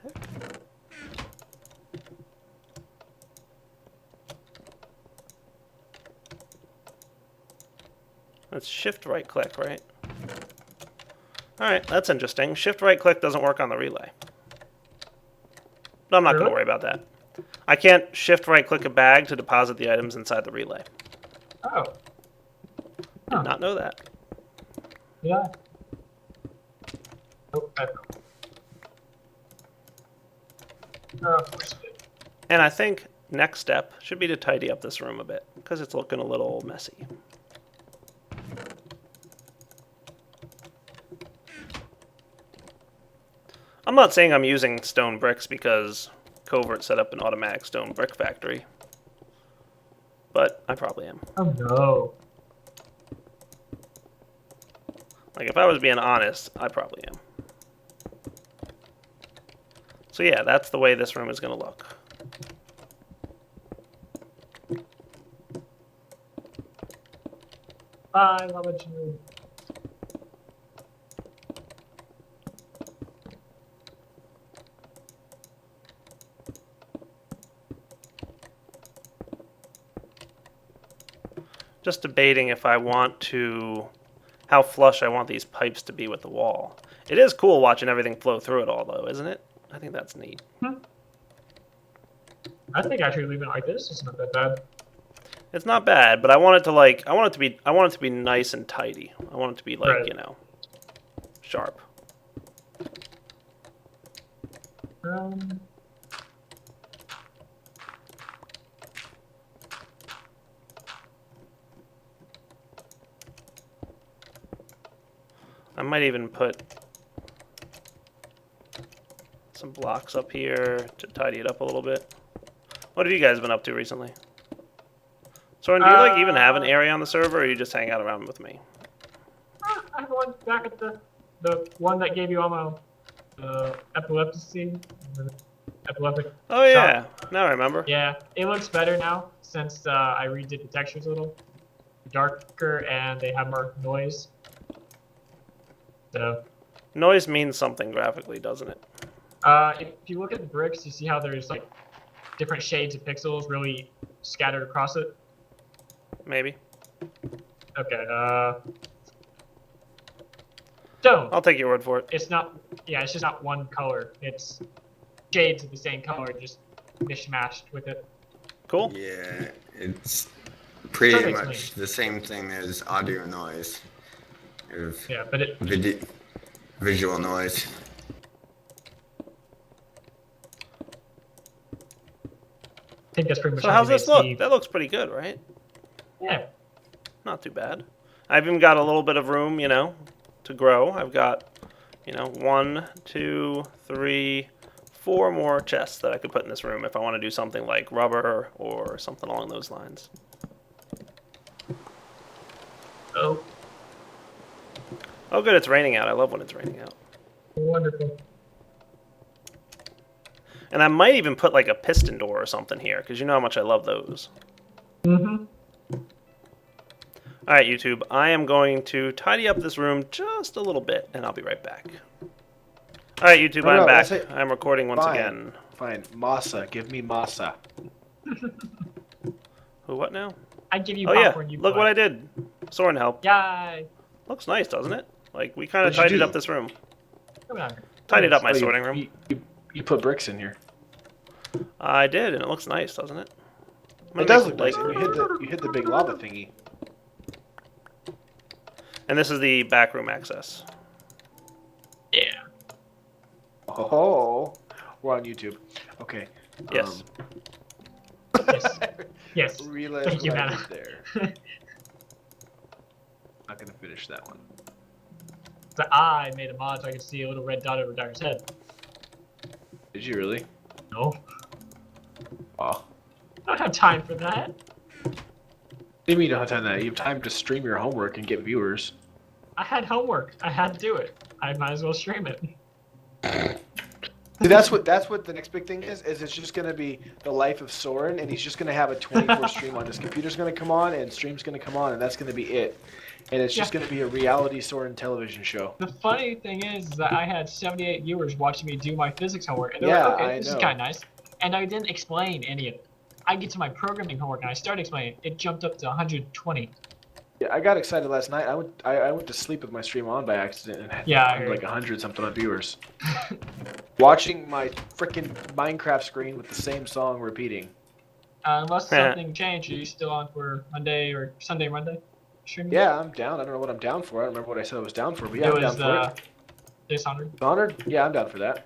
Speaker 2: Let's shift right click, right? Alright, that's interesting. Shift right click doesn't work on the relay. But I'm not going to worry about that. I can't shift right click a bag to deposit the items inside the relay.
Speaker 6: Oh.
Speaker 2: Did not know that.
Speaker 6: Yeah. Oh, I don't know. Oh, of course it did.
Speaker 2: And I think next step should be to tidy up this room a bit, because it's looking a little messy. I'm not saying I'm using stone bricks because Covert set up an automatic stone brick factory, but I probably am.
Speaker 6: Oh no.
Speaker 2: Like, if I was being honest, I probably am. So yeah, that's the way this room is going to look.
Speaker 6: Bye, I'll let you.
Speaker 2: Just debating if I want to, how flush I want these pipes to be with the wall. It is cool watching everything flow through it all, though, isn't it? I think that's neat.
Speaker 6: I think actually leaving it like this is not that bad.
Speaker 2: It's not bad, but I want it to like, I want it to be nice and tidy. I want it to be like,
Speaker 6: Right.
Speaker 2: you know, sharp. I might even put some blocks up here to tidy it up a little bit. What have you guys been up to recently? Soren, do you like even have an area on the server, or you just hang out around with me?
Speaker 6: I have one back at the one that gave you ammo. Epilepsy. Epileptic.
Speaker 2: Oh yeah, now I remember.
Speaker 6: Yeah, it looks better now since I redid the textures a little darker and they have more noise. So,
Speaker 2: Noise means something graphically, doesn't it?
Speaker 6: if you look at the bricks, you see how there's like different shades of pixels really scattered across it.
Speaker 2: Maybe.
Speaker 6: Okay. Stone.
Speaker 2: I'll take your word for it.
Speaker 6: It's not. Yeah, it's just not one color. It's shades of the same color, just mishmashed with it.
Speaker 2: Cool.
Speaker 3: Yeah, it's pretty
Speaker 6: Perfect
Speaker 3: much the same thing as audio noise. Of
Speaker 6: Yeah, but it.
Speaker 3: visual noise.
Speaker 6: think that's pretty much
Speaker 2: So
Speaker 6: how
Speaker 2: how's
Speaker 6: they made
Speaker 2: this look?
Speaker 6: Steve.
Speaker 2: That looks pretty good, right?
Speaker 6: Yeah.
Speaker 2: Not too bad. I've even got a little bit of room, you know, to grow. I've got, you know, 1, 2, 3, 4 more chests that I could put in this room if I want to do something like rubber or something along those lines.
Speaker 6: Oh,
Speaker 2: Oh, good, it's raining out. I love when it's raining out.
Speaker 6: wonderful.
Speaker 2: And I might even put like a piston door or something here, because you know how much I love those.
Speaker 6: Mm-hmm.
Speaker 2: All right, YouTube, I am going to tidy up this room just a little bit, and I'll be right back. All right, YouTube,
Speaker 4: No,
Speaker 2: I'm
Speaker 4: no,
Speaker 2: back.
Speaker 4: that's it.
Speaker 2: I'm recording once
Speaker 4: Fine.
Speaker 2: again.
Speaker 4: Fine. Masa. Give me masa.
Speaker 2: Who, what now?
Speaker 6: I give you
Speaker 2: Oh, yeah,
Speaker 6: popcorn. You
Speaker 2: look
Speaker 6: put.
Speaker 2: what I did. Soren help.
Speaker 6: Yay!
Speaker 2: Looks nice, doesn't it? Like, we kind of
Speaker 4: What'd you
Speaker 2: tidied
Speaker 4: do?
Speaker 2: up this room.
Speaker 6: Come on.
Speaker 2: Tidied up my
Speaker 4: Oh, you-
Speaker 2: sorting room.
Speaker 4: You put bricks in here.
Speaker 2: I did, and it looks nice, doesn't it? I'm
Speaker 4: It
Speaker 2: gonna
Speaker 4: does
Speaker 2: make,
Speaker 4: look nice.
Speaker 2: like-
Speaker 4: You hit the big lava thingy.
Speaker 2: And this is the back room access.
Speaker 6: Yeah.
Speaker 4: Oh, we're on YouTube. Okay.
Speaker 2: Yes.
Speaker 6: Yes. Yes.
Speaker 4: Realize
Speaker 6: Thank you,
Speaker 4: what I
Speaker 6: Matt.
Speaker 4: did there. Not gonna finish that one.
Speaker 6: So I made a mod so I could see a little red dot over Dyer's head.
Speaker 4: Did you really?
Speaker 6: No.
Speaker 4: Oh.
Speaker 6: I don't have time for that.
Speaker 4: What do you mean you don't have time for that? You have time to stream your homework and get viewers.
Speaker 6: I had homework. I had to do it. I might as well stream it.
Speaker 4: See, that's what the next big thing is it's just gonna be the life of Soren, and he's just gonna have a 24 stream on. His computer's gonna come on, and stream's gonna come on, and that's gonna be it. And it's just gonna be a reality Soren television show.
Speaker 6: The funny thing is that I had 78 viewers watching me do my physics homework, and they're
Speaker 4: Yeah,
Speaker 6: like, okay,
Speaker 4: I
Speaker 6: this is
Speaker 4: know.
Speaker 6: kind of nice. And I didn't explain any of it. I get to my programming homework, and I start explaining it. It jumped up to 120.
Speaker 4: Yeah, I got excited last night. I went to sleep with my stream on by accident and had
Speaker 6: Yeah, I heard.
Speaker 4: like 100 something on viewers. Watching my freaking Minecraft screen with the same song repeating.
Speaker 6: Unless something changed, are you still on for Monday or Sunday, Monday? Streaming?
Speaker 4: Yeah, I'm down. I don't know what I'm down for. I don't remember what I said I was down for, but yeah,
Speaker 6: It
Speaker 4: I'm
Speaker 6: was
Speaker 4: down for it.
Speaker 6: Dishonored.
Speaker 4: Honored? Yeah, I'm down for that.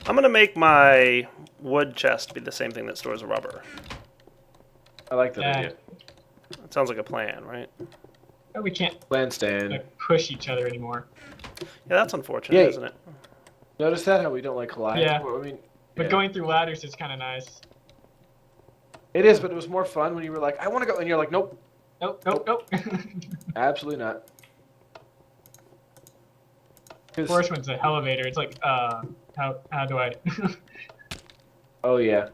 Speaker 2: I'm going to make my wood chest be the same thing that stores rubber.
Speaker 4: I like that
Speaker 6: Yeah.
Speaker 4: idea.
Speaker 2: That sounds like a plan, right?
Speaker 6: Oh, we can't
Speaker 4: Land stand.
Speaker 6: like, push each other anymore.
Speaker 2: Yeah, that's unfortunate,
Speaker 4: Yeah.
Speaker 2: isn't it?
Speaker 4: Notice that how we don't like collide?
Speaker 6: Yeah.
Speaker 4: I mean,
Speaker 6: But
Speaker 4: yeah.
Speaker 6: going through ladders is kind of nice.
Speaker 4: It is, but it was more fun when you were like, I want to go, and you're like, nope,
Speaker 6: Nope, nope, nope.
Speaker 4: absolutely not. 'Cause-
Speaker 6: First one's an elevator. It's like, how do I?
Speaker 4: Oh yeah.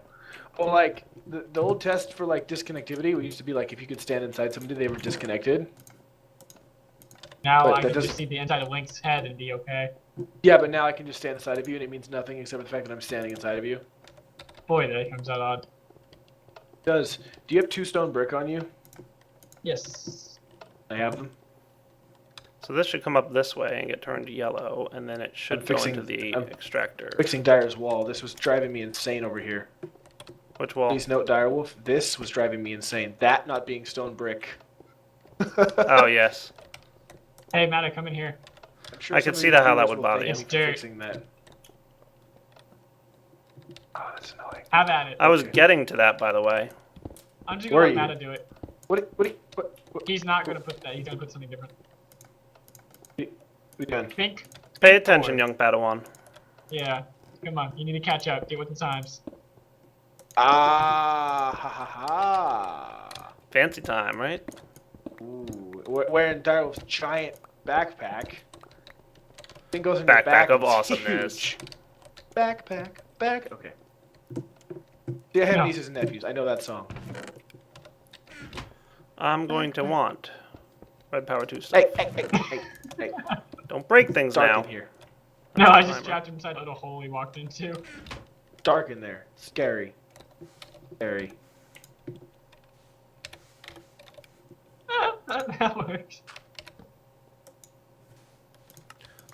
Speaker 4: Well, like the old test for like disconnectivity, we used to be like if you could stand inside somebody, they were disconnected.
Speaker 6: Now
Speaker 4: But
Speaker 6: I
Speaker 4: that
Speaker 6: can
Speaker 4: doesn't-
Speaker 6: just see the inside of Link's head and be okay.
Speaker 4: Yeah, but now I can just stand inside of you, and it means nothing except for the fact that I'm standing inside of you.
Speaker 6: Boy, that comes out odd.
Speaker 4: Do you have 2 stone brick on you?
Speaker 6: Yes.
Speaker 4: I have them.
Speaker 2: So this should come up this way and get turned yellow, and then it should
Speaker 4: I'm
Speaker 2: go
Speaker 4: fixing-
Speaker 2: into the
Speaker 4: I'm
Speaker 2: extractor.
Speaker 4: Fixing Dyer's wall. This was driving me insane over here.
Speaker 2: Which wall?
Speaker 4: Please note, Direwolf, this was driving me insane. That not being stone brick.
Speaker 2: Oh, yes.
Speaker 6: Hey, Matt, come in here.
Speaker 4: I'm sure
Speaker 2: I could
Speaker 4: some of
Speaker 2: see
Speaker 4: you
Speaker 2: that how that
Speaker 4: viewers
Speaker 2: would
Speaker 4: will
Speaker 2: bother
Speaker 4: thank
Speaker 6: you.
Speaker 4: me for
Speaker 6: Dirt.
Speaker 4: fixing that. Oh, that's annoying.
Speaker 6: Have at it.
Speaker 2: I was
Speaker 4: Okay.
Speaker 2: getting to that, by the way.
Speaker 6: I'm just
Speaker 4: Where
Speaker 6: gonna
Speaker 4: are
Speaker 6: let
Speaker 4: you?
Speaker 6: Matt do it.
Speaker 4: What?
Speaker 6: He's not gonna put that. He's gonna put something different.
Speaker 4: We done.
Speaker 6: Pink.
Speaker 2: Pay attention, young Padawan.
Speaker 6: Yeah. Come on. You need to catch up. Get with the times.
Speaker 4: Ah, ha ha ha.
Speaker 2: Fancy time, right?
Speaker 4: Ooh, wearing Direwolf's giant backpack. Thing goes in your
Speaker 2: Backpack
Speaker 4: back.
Speaker 2: of
Speaker 4: it's
Speaker 2: awesomeness.
Speaker 4: huge. Backpack. Okay. See, I have
Speaker 6: No.
Speaker 4: nieces and nephews. I know that song.
Speaker 2: I'm going to want Red Power 2 stuff.
Speaker 4: Hey.
Speaker 2: Don't break things
Speaker 4: Dark
Speaker 2: now.
Speaker 4: in here.
Speaker 6: No, I just
Speaker 2: Timer.
Speaker 6: trapped him inside a little hole he walked into.
Speaker 4: Dark in there. Scary. Scary.
Speaker 6: That works.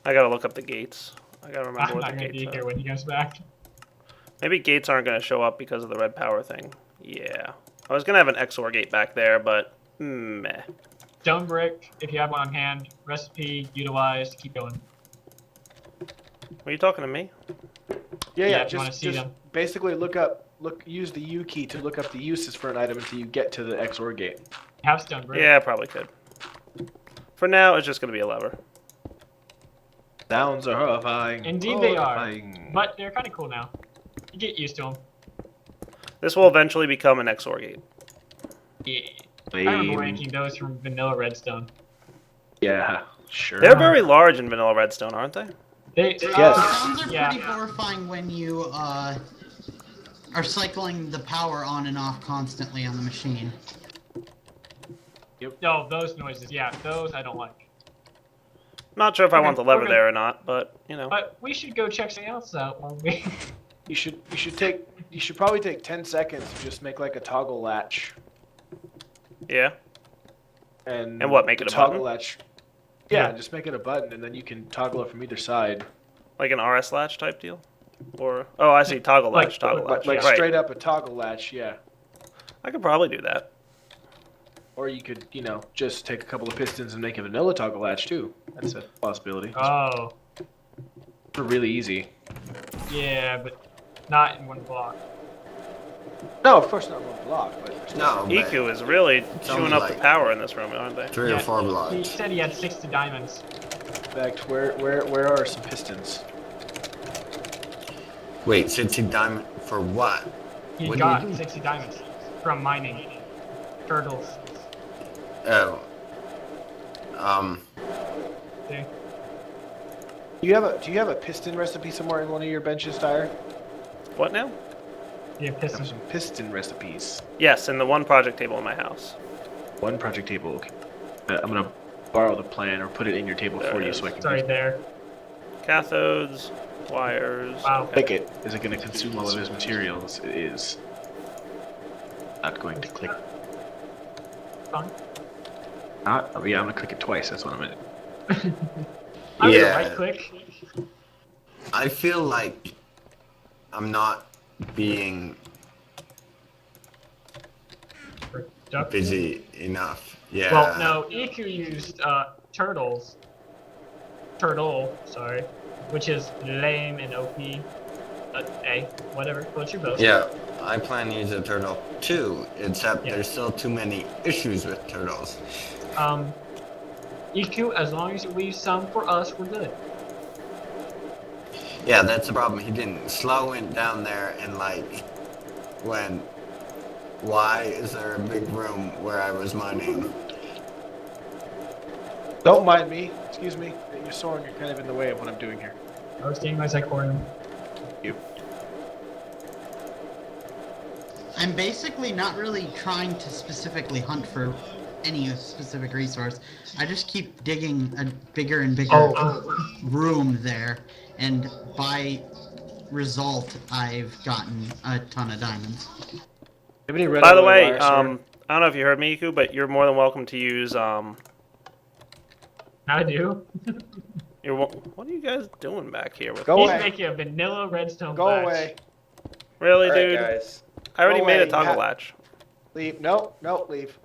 Speaker 2: I gotta look up the gates. I gotta remember
Speaker 6: I'm
Speaker 2: what
Speaker 6: not
Speaker 2: the
Speaker 6: gonna be
Speaker 2: gates
Speaker 6: here
Speaker 2: are.
Speaker 6: when he comes back.
Speaker 2: Maybe gates aren't gonna show up because of the red power thing. Yeah. I was gonna have an XOR gate back there, but meh.
Speaker 6: Stone brick, if you have one on hand. Recipe utilized. Keep going.
Speaker 2: Were you talking to me?
Speaker 4: Yeah,
Speaker 6: Yeah, if you wanna
Speaker 4: just
Speaker 6: see them.
Speaker 4: basically look up use the U key to look up the uses for an item until you get to the XOR gate.
Speaker 6: Have stone brick.
Speaker 2: Yeah, probably could. For now, it's just going to be a lever.
Speaker 4: Sounds are horrifying.
Speaker 6: Indeed they are.
Speaker 4: Horrifying.
Speaker 6: But they're kind of cool now. You get used to them.
Speaker 2: This will eventually become an XOR gate.
Speaker 6: Yeah. I remember
Speaker 4: Lame.
Speaker 6: ranking those from vanilla redstone.
Speaker 4: Yeah, sure.
Speaker 2: They're very large in vanilla redstone, aren't they?
Speaker 6: They,
Speaker 4: Yes.
Speaker 10: Sounds are
Speaker 6: yeah.
Speaker 10: pretty horrifying when you are cycling the power on and off constantly on the machine.
Speaker 6: No, those noises. Yeah, those I don't like.
Speaker 2: Not sure if I
Speaker 6: Okay,
Speaker 2: want the lever
Speaker 6: okay.
Speaker 2: there or not, but, you know.
Speaker 6: But we should go check something else out while we.
Speaker 4: You should probably take 10 seconds to just make like a toggle latch.
Speaker 2: Yeah.
Speaker 4: And
Speaker 2: what, make it
Speaker 4: the
Speaker 2: a
Speaker 4: toggle
Speaker 2: button?
Speaker 4: latch? Yeah,
Speaker 6: Yeah.
Speaker 4: just make it a button, and then you can toggle it from either side.
Speaker 2: Like an RS latch type deal? Or, oh, I see, toggle latch, toggle latch.
Speaker 4: Like
Speaker 2: right.
Speaker 4: straight up a toggle latch, yeah.
Speaker 2: I could probably do that.
Speaker 4: Or you could, just take a couple of pistons and make a vanilla toggle latch too. That's a possibility.
Speaker 6: Oh.
Speaker 4: They're really easy.
Speaker 6: Yeah, but not in one block.
Speaker 4: No, of course not one block, but
Speaker 3: No, but
Speaker 2: EQ is really chewing
Speaker 3: only
Speaker 2: up the
Speaker 3: like-
Speaker 2: power in this room, aren't they?
Speaker 3: 3 or 4
Speaker 6: He
Speaker 3: blocks.
Speaker 6: said he had 60 diamonds.
Speaker 4: in fact, where are some pistons?
Speaker 3: Wait, 60 diamond for what?
Speaker 6: He
Speaker 3: What do
Speaker 6: got
Speaker 3: you do?
Speaker 6: 60 diamonds from mining turtles.
Speaker 3: Oh.
Speaker 6: See?
Speaker 4: Do you have a piston recipe somewhere in one of your benches, Tyre?
Speaker 2: What now?
Speaker 6: Yeah,
Speaker 4: I have
Speaker 6: pistons.
Speaker 4: some piston recipes.
Speaker 2: Yes, in the one project table in my house.
Speaker 4: One project table. Okay. I'm gonna borrow the plan or put it in your table
Speaker 2: There
Speaker 4: for
Speaker 2: it
Speaker 4: you
Speaker 2: is.
Speaker 4: so I can
Speaker 6: It's right there.
Speaker 2: Cathodes, wires.
Speaker 6: Wow.
Speaker 4: click it. Is it going to consume all of his materials? It is. Not going to click.
Speaker 6: Fine.
Speaker 4: Not? Oh, yeah, I'm gonna click it twice. That's what I meant.
Speaker 6: I'm
Speaker 3: Yeah.
Speaker 6: gonna right click.
Speaker 3: I feel like I'm not being
Speaker 6: Productive.
Speaker 3: busy enough. Yeah.
Speaker 6: Well, no, EQ used turtle, sorry, which is lame and OP. A, whatever, floats your boat.
Speaker 3: Yeah, I plan to use a turtle too, except
Speaker 6: Yeah.
Speaker 3: there's still too many issues with turtles.
Speaker 6: EQ, as long as you leave some for us, we're good.
Speaker 3: Yeah, that's the problem. He didn't slow it down there and why is there a big room where I was mining?
Speaker 4: Don't mind me. Excuse me. You're soaring. You're kind of in the way of what I'm doing here.
Speaker 6: I was getting my Zycorn.
Speaker 4: You.
Speaker 10: I'm basically not really trying to specifically hunt for any specific resource. I just keep digging a bigger and bigger room there, and by result, I've gotten a ton of diamonds.
Speaker 4: Have any red
Speaker 2: By the
Speaker 4: alloy
Speaker 2: way,
Speaker 4: wire,
Speaker 2: I
Speaker 4: sword?
Speaker 2: don't know if you heard me, Iku, but you're more than welcome to use,
Speaker 6: I do.
Speaker 2: what are you guys doing back here with
Speaker 4: Go
Speaker 6: He's
Speaker 4: away.
Speaker 6: making a vanilla redstone
Speaker 4: Go
Speaker 6: latch.
Speaker 4: away.
Speaker 2: Really,
Speaker 7: Alright,
Speaker 2: dude?
Speaker 7: guys.
Speaker 2: I already
Speaker 4: Go
Speaker 2: made
Speaker 4: away,
Speaker 2: a
Speaker 4: you
Speaker 2: toggle
Speaker 4: ha-
Speaker 2: latch.
Speaker 4: Leave. No, leave.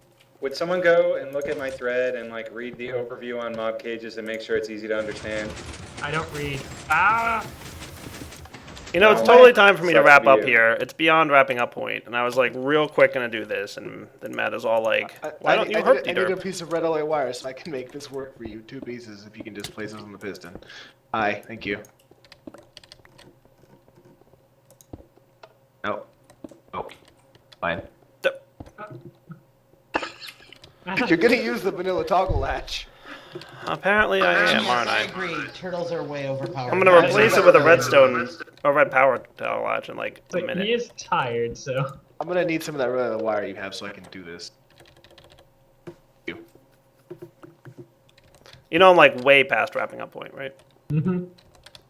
Speaker 7: Would someone go and look at my thread and read the overview on mob cages and make sure it's easy to understand?
Speaker 6: I don't read. Ah!
Speaker 2: You know, it's
Speaker 7: Oh,
Speaker 2: totally time for me to
Speaker 7: sucks
Speaker 2: wrap
Speaker 7: to be
Speaker 2: up
Speaker 7: you.
Speaker 2: here. It's beyond wrapping up point, and I was like, real quick gonna do this, and then Matt is all like, why don't you hurt
Speaker 4: I need a
Speaker 2: Dieter?
Speaker 4: piece of red alloy wire so I can make this work for you. 2 pieces if you can just place those on the piston. Aye, thank you. No. Oh. Fine. You're gonna use the vanilla toggle latch.
Speaker 2: Apparently I am,
Speaker 10: Yes,
Speaker 2: aren't
Speaker 10: I
Speaker 2: I?
Speaker 10: agree. Turtles are way overpowered.
Speaker 2: I'm gonna replace it with a redstone, or red power toggle latch in like a
Speaker 6: But he
Speaker 2: minute.
Speaker 6: is tired, so.
Speaker 4: I'm gonna need some of that red alloy wire you have so I can do this.
Speaker 2: You know, I'm like way past wrapping up point, right?
Speaker 6: Mm-hmm.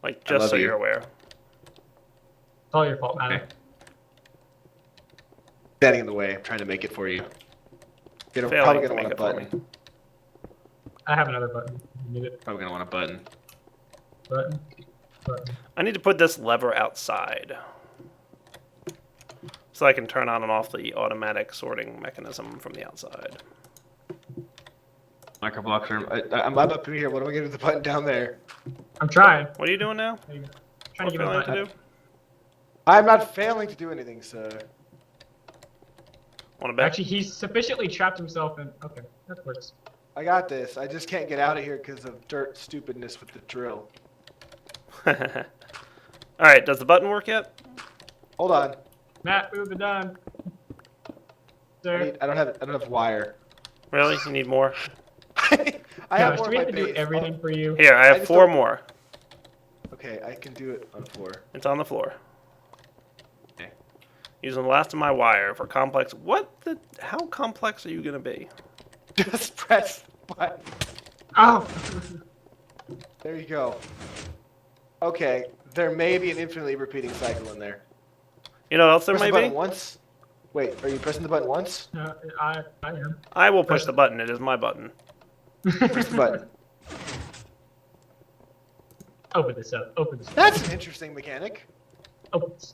Speaker 2: Like,
Speaker 4: I
Speaker 2: just
Speaker 4: love
Speaker 2: so
Speaker 4: you.
Speaker 2: you're aware.
Speaker 6: It's all your fault, man.
Speaker 4: Okay. Standing in the way. I'm trying to make it for you. You're
Speaker 2: Failing
Speaker 4: probably
Speaker 2: to
Speaker 4: gonna
Speaker 2: make
Speaker 4: want a
Speaker 2: it for me.
Speaker 4: button.
Speaker 6: I have another button. You need it.
Speaker 4: Probably gonna want a button.
Speaker 6: Button. Button.
Speaker 2: I need to put this lever outside, so I can turn on and off the automatic sorting mechanism from the outside.
Speaker 4: Microblock term. I'm up here. What do I get with the button down there?
Speaker 6: I'm trying.
Speaker 2: What are you doing now?
Speaker 6: Trying to
Speaker 2: What
Speaker 6: give it a
Speaker 2: failing to
Speaker 6: button.
Speaker 2: do?
Speaker 4: I'm not failing to do anything, sir.
Speaker 2: Want to bet?
Speaker 6: Actually, he's sufficiently trapped himself in. Okay, that works.
Speaker 4: I got this. I just can't get out of here because of dirt stupidness with the drill.
Speaker 2: Alright, does the button work yet?
Speaker 4: Hold on.
Speaker 6: Matt, move it down. Sir.
Speaker 4: I don't have wire.
Speaker 2: Really? You need more?
Speaker 4: I have
Speaker 6: Gosh,
Speaker 4: more
Speaker 6: do we
Speaker 4: of
Speaker 6: have
Speaker 4: my
Speaker 6: to do
Speaker 4: base.
Speaker 6: everything for you?
Speaker 2: Here, I
Speaker 4: I
Speaker 2: have
Speaker 4: just
Speaker 2: 4
Speaker 4: don't-
Speaker 2: more.
Speaker 4: Okay, I can do it on 4.
Speaker 2: It's on the floor.
Speaker 4: Okay.
Speaker 2: Using the last of my wire for complex. How complex are you gonna be?
Speaker 4: Just press button.
Speaker 6: Oh!
Speaker 4: There you go. Okay, there may be an infinitely repeating cycle in there.
Speaker 2: You know what else there
Speaker 4: Press
Speaker 2: might
Speaker 4: the button
Speaker 2: be?
Speaker 4: once. Wait, are you pressing the button once?
Speaker 6: I am.
Speaker 2: I will push the button. It is my button.
Speaker 4: Press the button.
Speaker 6: Open this up. Open this up.
Speaker 4: That's an interesting mechanic.
Speaker 6: Open this.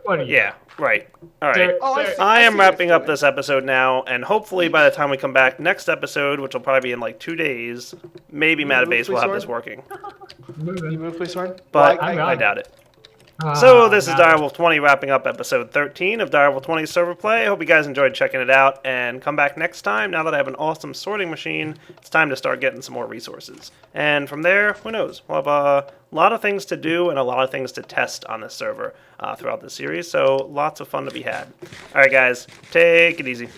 Speaker 6: What are you?
Speaker 2: Yeah, right. Alright.
Speaker 6: Sir,
Speaker 4: Oh, I
Speaker 6: sir,
Speaker 4: see.
Speaker 2: I am
Speaker 4: what it's
Speaker 2: wrapping up
Speaker 4: doing.
Speaker 2: this episode now, and hopefully by the time we come back next episode, which will probably be in like 2 days, maybe
Speaker 4: move,
Speaker 2: Matabase will
Speaker 4: please,
Speaker 2: have this
Speaker 4: Soren?
Speaker 2: working.
Speaker 6: Move
Speaker 4: Can you
Speaker 6: it.
Speaker 4: move, please, Soren?
Speaker 2: But
Speaker 4: Well,
Speaker 2: I doubt it.
Speaker 6: Ah,
Speaker 2: So this is
Speaker 6: got it.
Speaker 2: Direwolf20 wrapping up episode 13 of Direwolf20's server play. I hope you guys enjoyed checking it out, and come back next time. Now that I have an awesome sorting machine, it's time to start getting some more resources. And from there, who knows? We'll have a lot of things to do and a lot of things to test on this server throughout the series, so lots of fun to be had. Alright guys, take it easy.